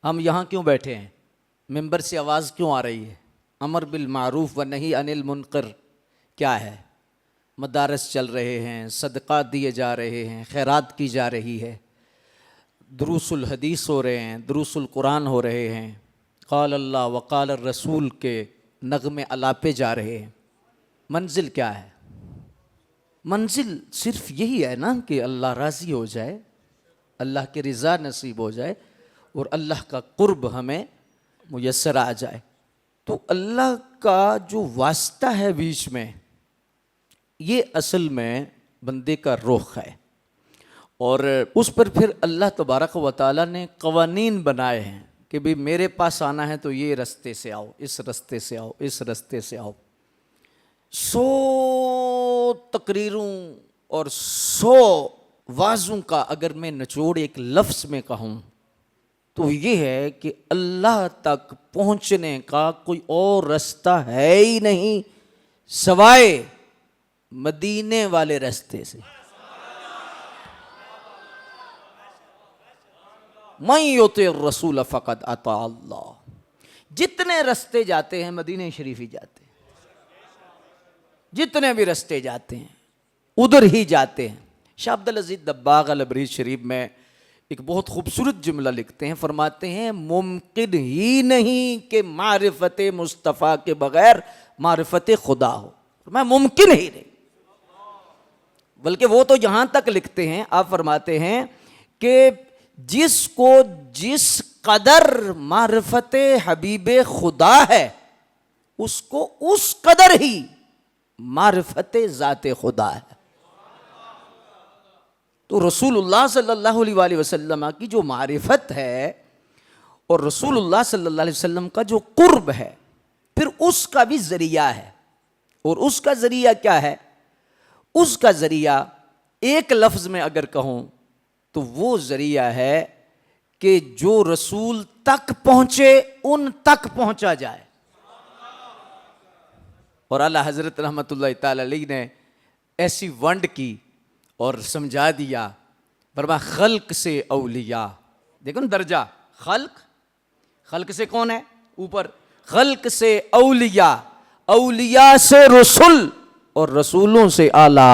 हम यहाँ क्यों बैठे हैं, मिंबर से आवाज़ क्यों आ रही है, अमर बिल मारूफ व नही अनिल मुनकर क्या है। मदारस चल रहे हैं, सदक़ात दिए जा रहे हैं, खैरात की जा रही है, दुरूसुल हदीस हो रहे हैं, दुरूसुल कुरान हो रहे हैं, क़ाल अल्लाह व क़ाल रसूल के नगमे अलापे जा रहे हैं। मंजिल क्या है? मंजिल सिर्फ यही है ना कि अल्लाह राज़ी हो जाए, अल्लाह की रज़ा नसीब हो जाए और अल्लाह का कुर्ब हमें मुयस्सर आ जाए। तो अल्लाह का जो वास्ता है बीच में, ये असल में बंदे का रुख है और उस पर फिर अल्लाह तबारक व तआला ने कवानीन बनाए हैं कि भाई मेरे पास आना है तो ये रास्ते से आओ, इस रास्ते से आओ, इस रास्ते से आओ। 100 तकरीरों और 100 वाज़ों का अगर मैं निचोड़ एक लफ्ज़ में कहूँ तो ये है कि अल्लाह तक पहुँचने का कोई और रास्ता है ही नहीं सवाए मदीने वाले रास्ते से। मैं युति रसूल फ़क़द अता अल्लाह। जितने रास्ते जाते हैं मदीने शरीफ ही जाते हैं, जितने भी रास्ते जाते हैं उधर ही जाते हैं। शाह अब्दुल अज़ीज़ दब्बाग़ अल-अबरीज़ शरीफ में एक बहुत खूबसूरत जुमला लिखते हैं, फरमाते हैं मुमकिन ही नहीं कि मारिफत मुस्तफ़ा के बग़ैर मारिफत खुदा हो। मैं मुमकिन ही नहीं, बल्कि वो तो यहाँ तक लिखते हैं, आप फरमाते हैं कि जिसको जिस कदर मारिफत हबीब खुदा है उसको उस कदर ही मारिफत ज़ाते खुदा है। तो रसूलुल्लाह सल्लल्लाहु अलैहि वसल्लम की जो मारिफत है और रसूलुल्लाह सल्लल्लाहु अलैहि वसल्लम का जो कुर्ब है, फिर उसका भी ज़रिया है। और उसका ज़रिया क्या है? उसका ज़रिया एक लफ्ज़ में अगर कहूँ तो वो ज़रिया है कि जो रसूल तक पहुँचे उन तक पहुँचा जाए। और आला हज़रत रहमतुल्लाह ताला अलैह ने ऐसी वंड की और समझा दिया, बरबा खल्क से औलिया। देखो ना दर्जा, खल्क से कौन है ऊपर, खल्क से औलिया, औलिया से रसूल और रसूलों से आला।